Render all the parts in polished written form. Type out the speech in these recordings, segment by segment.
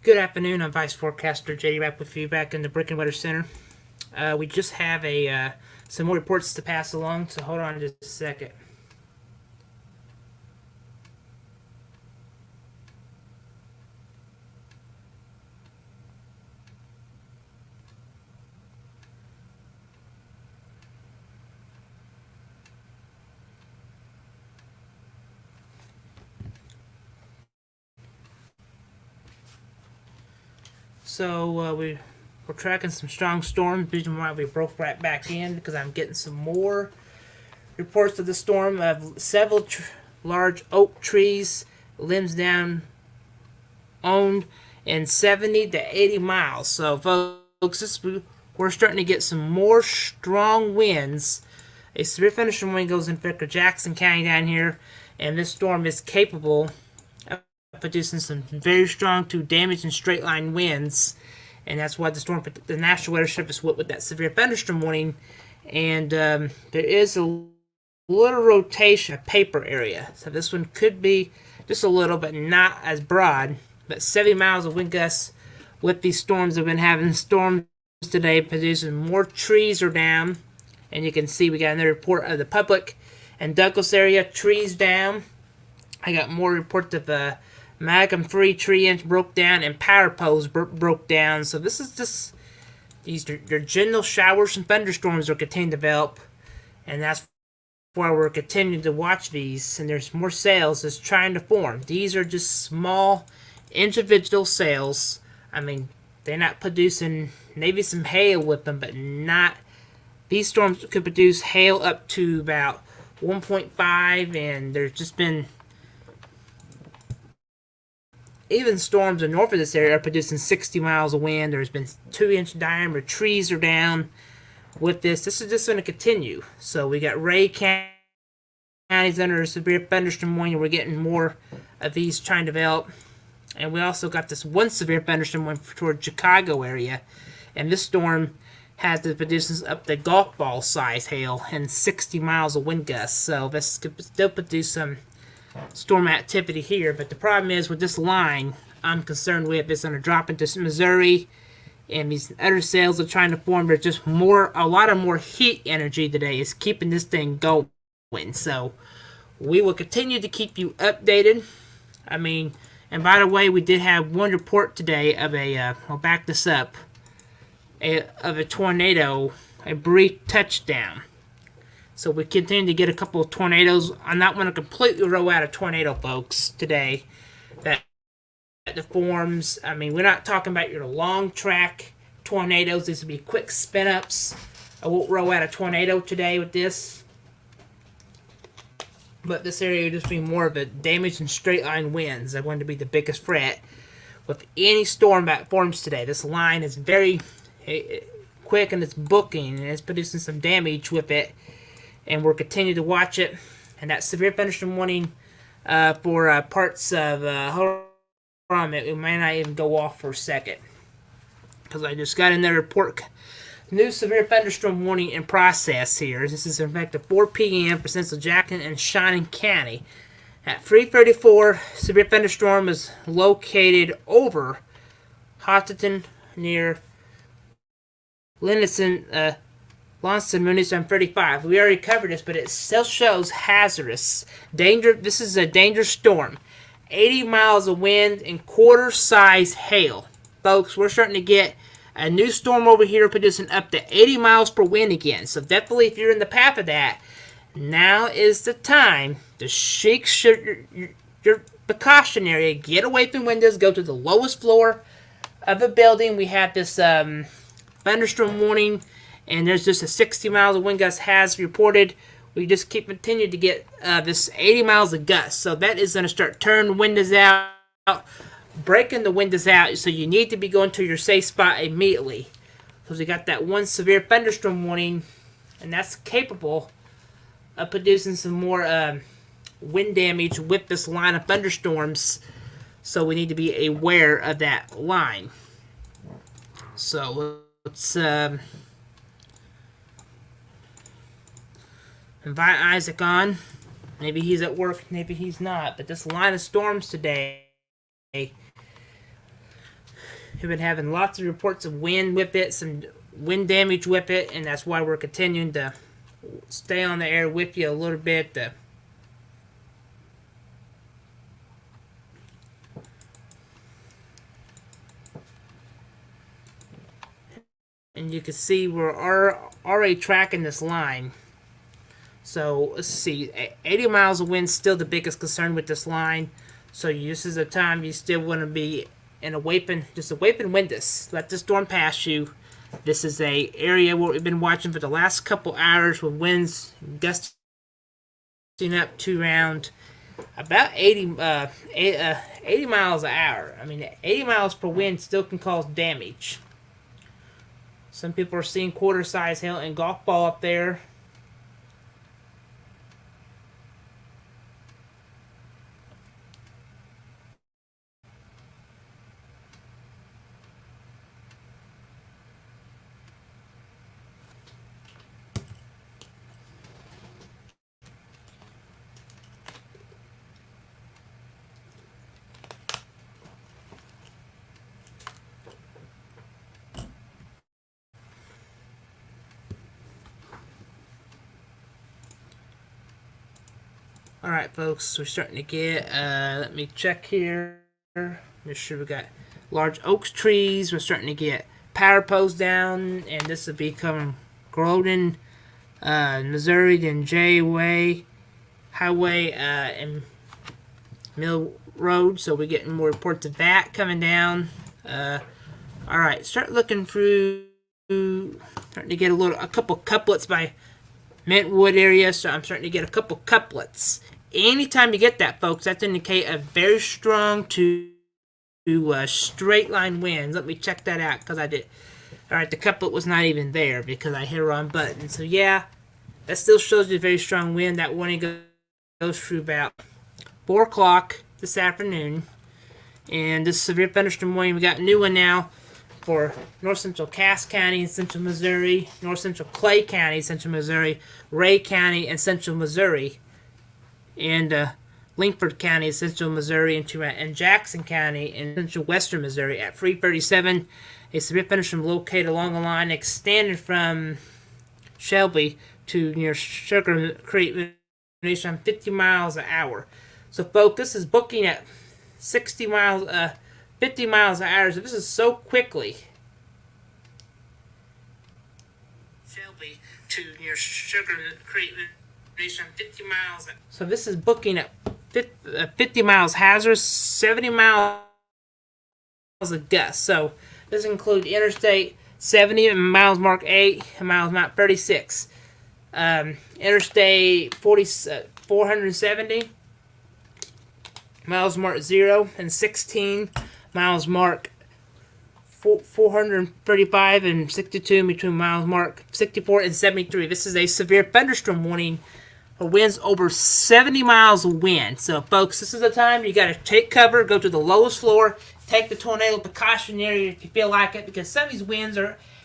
Good afternoon. I'm Vice Forecaster JD back with you back in the Brick and Weather Center. We just have some more reports to pass along, so hold on just a second. We're tracking some strong storms. The reason why we broke right back in because I'm getting some more reports of the storm of several large oak trees, limbs down, owned in 70 to 80 miles. So, folks, we're starting to get some more strong winds. A severe thunderstorm wind goes in effect for Jackson County down here, and this storm is capable of producing some very strong to damaging straight line winds. And that's why the National Weather Service went with that severe thunderstorm warning. And there is a little rotation of paper area. So this one could be just a little, but not as broad. But 70 miles of wind gusts with these storms. Have been having storms today producing more trees are down. And you can see we got another report of the Public and Douglas area, trees down. I got more reports of the Magum 3 tree inch broke down and power poles broke down. So this is just these your general showers and thunderstorms are continuing to develop, and that's why we're continuing to watch these. And there's more cells that's trying to form. These are just small individual cells. I mean, they're not producing maybe some hail with them, but not. These storms could produce hail up to about 1.5, and there's just been even storms in north of this area are producing 60 miles of wind. There's been 2-inch diameter trees are down with this. This is just going to continue. So we got Ray County's under a severe thunderstorm warning. We're getting more of these trying to develop. And we also got this one severe thunderstorm warning toward Chicago area. And this storm has the producers up to golf ball size hail and 60 miles of wind gusts. So this could still produce some storm activity here, but the problem is with this line I'm concerned with it's going to drop into Missouri, and these other cells are trying to form. There's just a lot of more heat energy today is keeping this thing going. So we will continue to keep you updated. I mean, and by the way, we did have one report today of I'll back this up, of a tornado, a brief touchdown. So we continue to get a couple of tornadoes. I'm not going to completely roll out a tornado, folks, today. That forms. I mean, we're not talking about your long track tornadoes. These will be quick spin ups. I won't roll out a tornado today with this. But this area will just be more of a damage and straight line winds. They're going to be the biggest threat with any storm that forms today. This line is very quick and it's booking and it's producing some damage with it. And we'll continue to watch it. And that severe thunderstorm warning for parts of hold on, it may not even go off for a second because I just got in the report. New severe thunderstorm warning in process here. This is in fact at 4 p.m. for Central Jackson and Shannon County. At 3:34, severe thunderstorm is located over Hostilton near Livingston. Launceston, Mooney on 35. We already covered this, but it still shows hazardous. Danger. This is a dangerous storm. 80 miles of wind and quarter-size hail. Folks, we're starting to get a new storm over here producing up to 80 miles per wind again. So definitely, if you're in the path of that, now is the time to shake your precaution area. Get away from windows. Go to the lowest floor of a building. We have this thunderstorm warning. And there's just a 60 miles of wind gust has reported. We just continue to get this 80 miles of gusts. So that is going to start turning windows out, breaking the windows out. So you need to be going to your safe spot immediately. Because we got that one severe thunderstorm warning, and that's capable of producing some more wind damage with this line of thunderstorms. So we need to be aware of that line. So let's invite Isaac on. Maybe he's at work, maybe he's not. But this line of storms today We've been having lots of reports of wind with it, some wind damage with it, and that's why we're continuing to stay on the air with you a little bit. And you can see we're already tracking this line. So let's see, 80 miles of wind still the biggest concern with this line. So this is a time you still want to be in just a wait and wind this. Let the storm pass you. This is a area where we've been watching for the last couple hours with winds gusting up to around about 80 miles an hour. I mean, 80 miles per wind still can cause damage. Some people are seeing quarter-size hail and golf ball up there. Alright, folks, we're starting to get, let me check here. Make sure we got large oak trees. We're starting to get power poles down, and this will be coming Grodin, Missouri, then J-Way, Highway, and Mill Road. So we're getting more reports of that coming down. Alright, start looking through, starting to get a couple couplets by Mintwood area, so I'm starting to get a couple couplets. Anytime you get that, folks, that's indicate a very strong to straight line winds. Let me check that out, because I did. Alright, the couplet was not even there because I hit the wrong button. So yeah, that still shows you a very strong wind. That warning goes through about 4 o'clock this afternoon. And this severe thunderstorm warning, we got a new one now for north central Cass County in central Missouri, north central Clay County, central Missouri, Ray County, and central Missouri, and Linkford County, central Missouri, and Jackson County in central western Missouri. At 3:37, a severe thunderstorm located along the line extended from Shelby to near Sugar Creek, around 50 miles an hour. So, folks, this is booking at 50 miles an hour. So this is so quickly. Shelby to near Sugar Creek, 50 miles. So this is booking at 50 miles hazardous, 70 miles of gust. So this includes Interstate 70 miles mark 8, miles mark 36. Interstate 470 miles mark 0 and 16 miles mark 435 and 62 between miles mark 64 and 73. This is a severe thunderstorm warning for winds over 70 miles of wind. So, folks, this is the time you got to take cover, go to the lowest floor, take the tornado precautionary if you feel like it, because some of these winds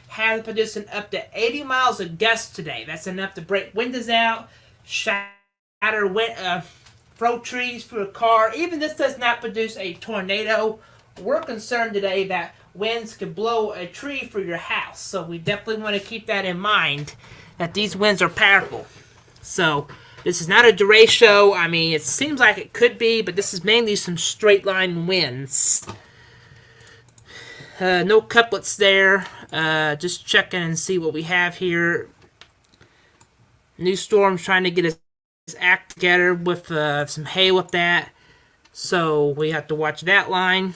have producing up to 80 miles of gust today. That's enough to break windows out, shatter throw trees through a car. Even this does not produce a tornado. We're concerned today that winds could blow a tree for your house. So we definitely want to keep that in mind, that these winds are powerful. So this is not a derecho. I mean, it seems like it could be, but this is mainly some straight line winds. No couplets there. Just checking and see what we have here. New storm's trying to get his act together with some hail with that. So we have to watch that line.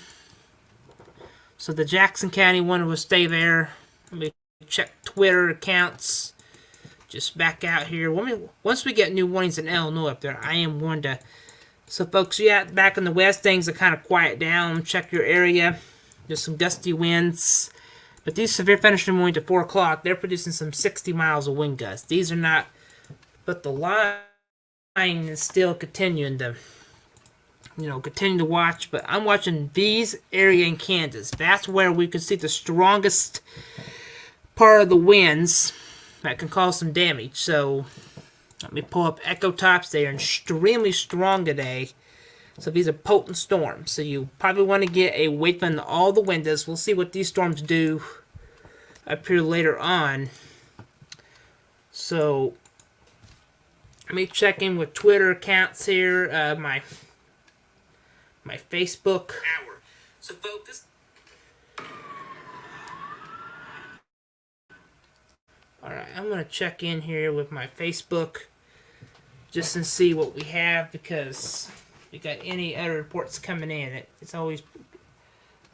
So the Jackson County one will stay there. Let me check Twitter accounts. Just back out here. Once we get new warnings in Illinois up there, I am warned to. So, folks, yeah, back in the west, things are kind of quiet down. Check your area. There's some gusty winds. But these severe thunderstorm warnings at 4 o'clock, they're producing some 60 miles of wind gusts. These are not. But the line is still continuing to, continue to watch. But I'm watching these area in Kansas. That's where we can see the strongest part of the winds that can cause some damage. So let me pull up Echo Tops. They are extremely strong today. So these are potent storms. So you probably want to get a wake on all the windows. We'll see what these storms do up here later on. So let me check in with Twitter accounts here. My Facebook. So folks, alright, I'm going to check in here with my Facebook just to see what we have, because we got any other reports coming in. It's always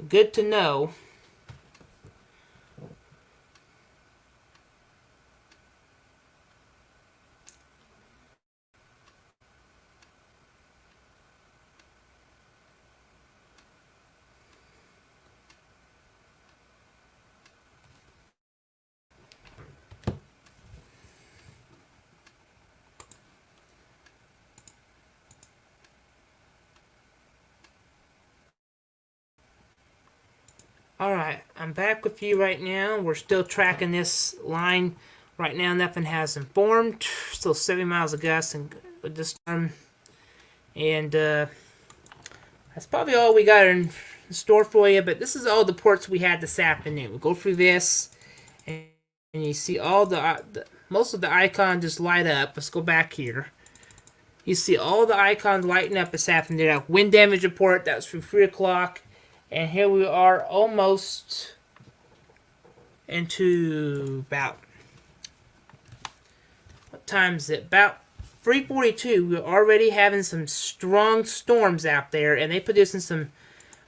good to know. Alright, I'm back with you right now. We're still tracking this line. Right now, nothing has informed. Still 70 miles a gust and with this storm. And that's probably all we got in store for you. But this is all the ports we had this afternoon. We'll go through this, and you see all the most of the icons just light up. Let's go back here. You see all the icons lighting up this afternoon. Wind damage report, that was from 3 o'clock. And here we are almost into about, what time is it? About 3:42. We're already having some strong storms out there, and they producing some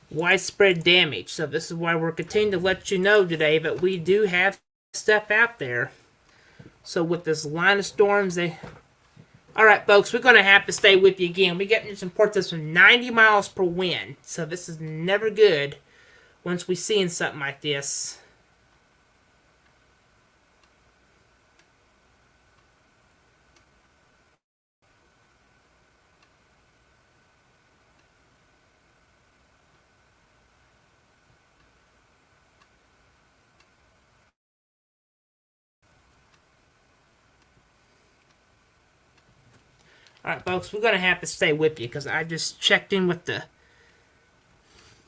widespread damage. So this is why we're continuing to let you know today that we do have stuff out there. So with this line of storms, alright, folks, we're going to have to stay with you again. We get some reports from 90 miles per wind. So this is never good once we seeing something like this. Alright, folks, we're going to have to stay with you because I just checked in with the...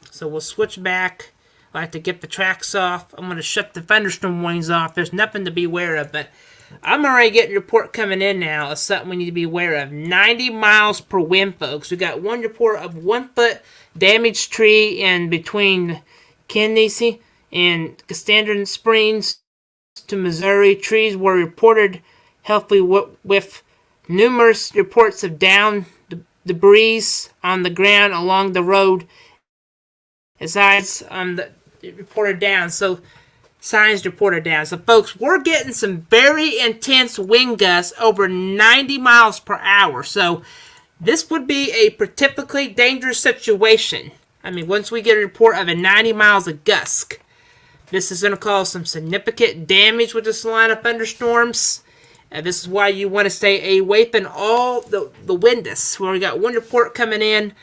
So we'll switch back. I like to get the tracks off. I'm going to shut the thunderstorm warnings off. There's nothing to be aware of, but I'm already getting a report coming in now of something we need to be aware of. 90 miles per wind, folks. We got one report of 1 foot damaged tree in between Genesee and Cassandra Springs to Missouri. Trees were reported healthy with numerous reports of down debris on the ground along the road. Besides, reported down. So, signs reported down. So, folks, we're getting some very intense wind gusts over 90 miles per hour. So, this would be a particularly dangerous situation. I mean, once we get a report of a 90 miles of gust, this is going to cause some significant damage with this line of thunderstorms. This is why you want to stay away from all the winds. Where we got one report coming in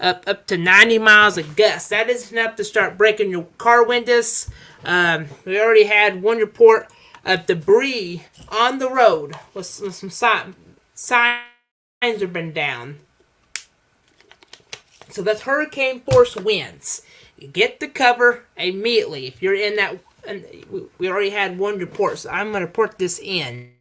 up to 90 miles of gust. That is enough to start breaking your car windows. We already had one report of debris on the road with some signs have been down. So that's hurricane force winds. You get the cover immediately if you're in that. And we already had one report, so I'm going to report this in.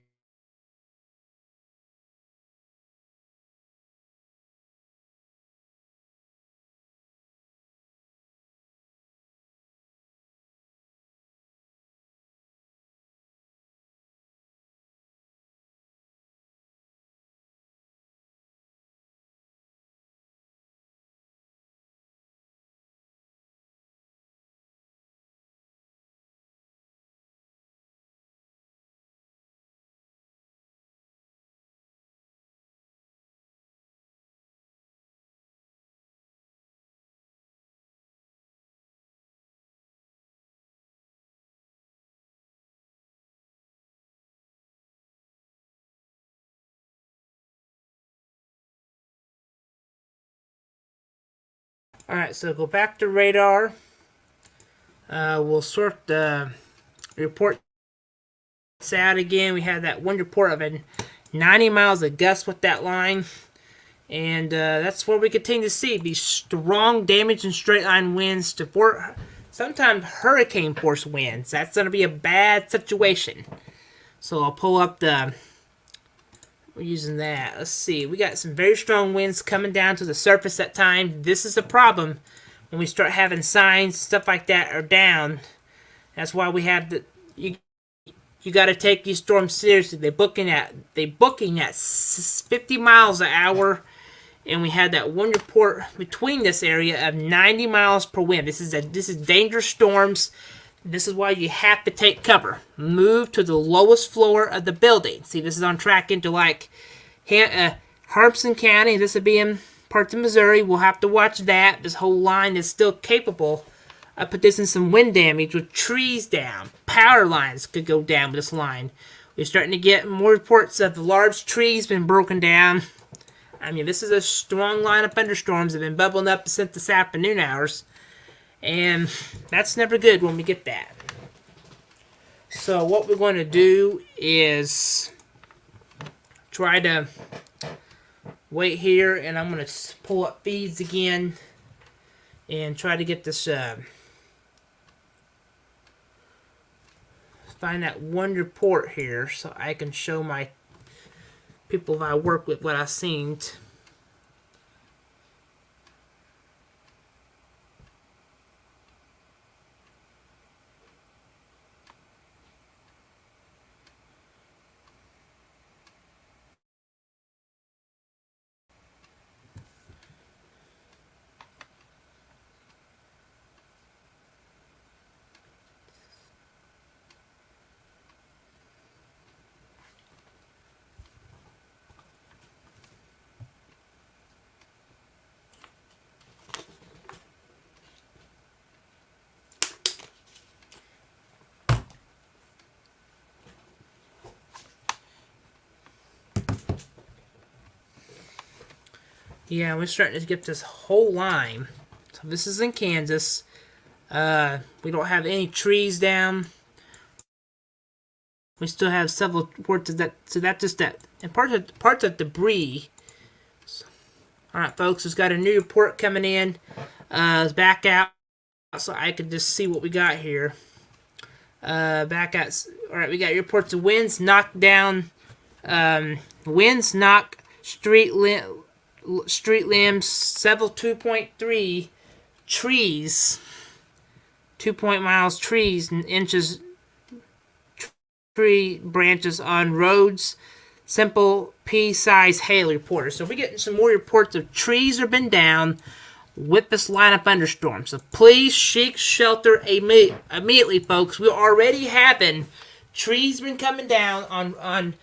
Alright, so go back to radar. We'll sort the reports out again. We had that one report of a 90 miles of gust with that line. And that's what we continue to see, these strong damage and straight line winds to sometimes hurricane force winds. That's going to be a bad situation. So I'll pull up we're using that. Let's see. We got some very strong winds coming down to the surface at time. This is a problem when we start having signs, stuff like that are down. That's why we have you got to take these storms seriously. They're booking at 50 miles an hour. And we had that one report between this area of 90 miles per wind. This is dangerous storms. This is why you have to take cover. Move to the lowest floor of the building. See, this is on track into like Harpson County. This would be in parts of Missouri. We'll have to watch that. This whole line is still capable of producing some wind damage with trees down. Power lines could go down with this line. We're starting to get more reports of the large trees being broken down. I mean, this is a strong line of thunderstorms that have been bubbling up since this afternoon hours. And that's never good when we get that. So what we're going to do is try to wait here. And I'm going to pull up feeds again. And try to get this... find that one report here so I can show my people I work with what I've seen. Yeah, we're starting to get this whole line. So this is in Kansas. We don't have any trees down. We still have several reports of that. So that's just that. And parts of debris. All right, folks. We've got a new report coming in. Let's back out so I can just see what we got here. Back out. All right, we got reports of winds knock down. Winds knock street limbs, several 2.3 trees, 2 miles trees and inches tree branches on roads. Simple pea-sized hail reporter. So we're getting some more reports of trees have been down with this line of thunderstorms. So please seek shelter immediately, folks. We're already having trees been coming down on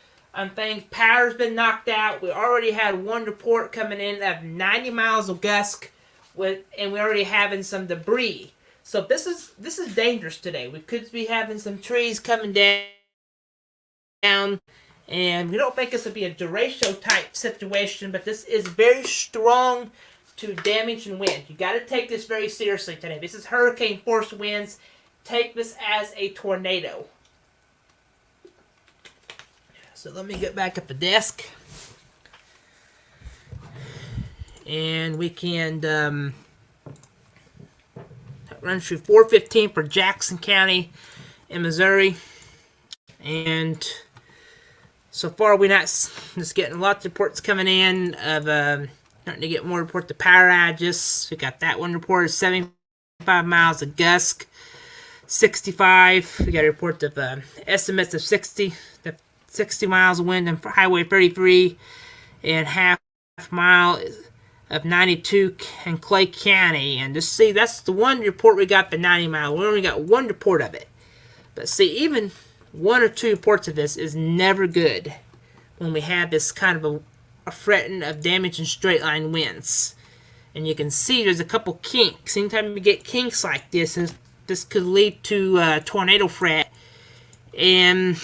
things. Power's been knocked out. We already had one report coming in of 90 miles of gust, and we're already having some debris. So this is dangerous today. We could be having some trees coming down, and we don't think this would be a derecho type situation, but this is very strong to damage and wind. You got to take this very seriously today. This is hurricane force winds. Take this as a tornado. So let me get back at the desk. And we can run through 415 for Jackson County in Missouri. And so far we're not just getting lots of reports coming in of starting to get more reports of power outages. We got that one report of 75 miles of gust. 65. We got a report of estimates of 60 miles of wind on Highway 33 and half mile of 92 in Clay County. And just see, that's the one report we got, the 90 mile. We only got one report of it. But see, even one or two reports of this is never good when we have this kind of a threat of damage and straight line winds. And you can see there's a couple kinks. Anytime we get kinks like this could lead to a tornado threat. And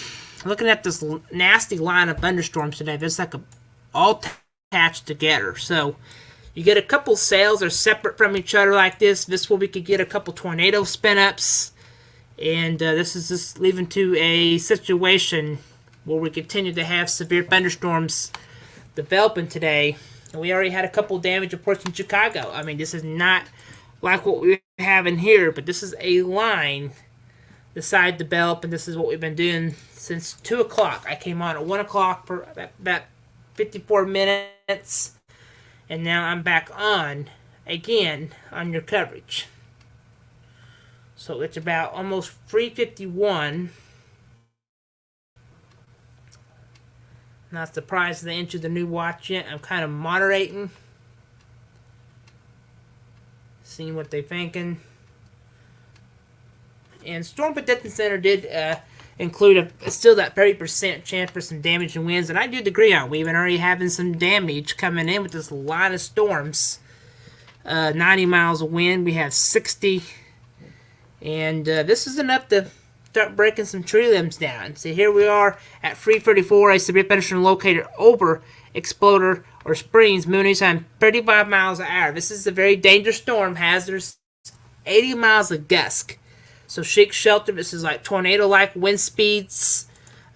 looking at this nasty line of thunderstorms today, it's like all attached together. So you get a couple cells that are separate from each other like this. This is where we could get a couple tornado spin-ups. And this is just leading to a situation where we continue to have severe thunderstorms developing today. And we already had a couple damage reports in Chicago. I mean, this is not like what we have in here, but this is a line beside the belt, and this is what we've been doing since 2 o'clock. I came on at 1 o'clock for about 54 minutes, and now I'm back on again on your coverage. So it's about almost 3:51. Not surprised they entered the new watch yet. I'm kind of moderating, seeing what they're thinking. And Storm Protection Center did include still that 30% chance for some damage and winds, and I do agree on. We've been already having some damage coming in with this line of storms. 90 miles of wind. We have 60, and this is enough to start breaking some tree limbs down. So here we are at 3:34. A severe thunderstorm located over Exploder or Springs, Moonies on 35 miles an hour. This is a very dangerous storm. Hazardous 80 miles of gust. So seek shelter. This is like tornado-like wind speeds.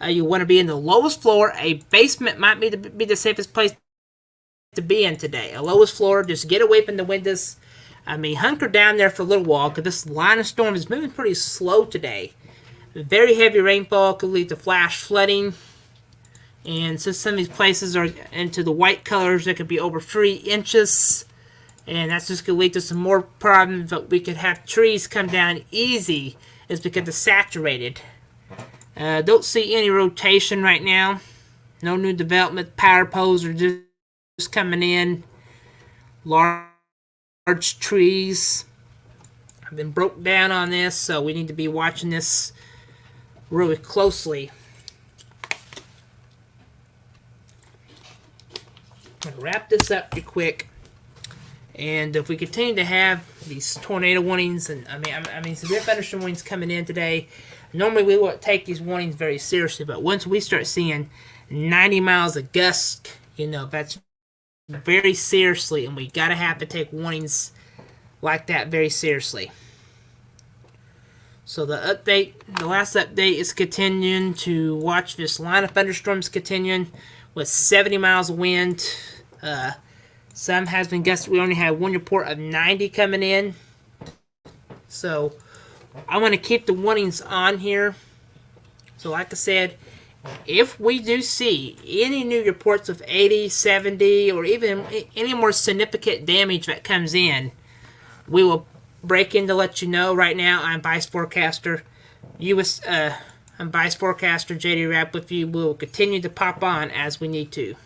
You want to be in the lowest floor. A basement might be the safest place to be in today. A lowest floor. Just get away from the windows. I mean, hunker down there for a little while because this line of storm is moving pretty slow today. Very heavy rainfall could lead to flash flooding. And since some of these places are into the white colors, there could be over 3 inches. And that's just going to lead to some more problems. But we could have trees come down easy. It's because they're saturated. Don't see any rotation right now. No new development. Power poles are just coming in. Large trees have been broke down on this. So we need to be watching this really closely. I'm going to wrap this up pretty quick. And if we continue to have these tornado warnings, and I mean severe thunderstorm warnings coming in today, normally we won't take these warnings very seriously, but once we start seeing 90 miles of gust, that's very seriously, and we gotta have to take warnings like that very seriously. So the last update is continuing to watch this line of thunderstorms continuing with 70 miles of wind. Some has been gusted. We only had one report of 90 coming in. So I want to keep the warnings on here. So like I said, if we do see any new reports of 80, 70, or even any more significant damage that comes in, we will break in to let you know. Right now, I'm Vice Forecaster I'm Vice Forecaster JD Rapp with you. We will continue to pop on as we need to.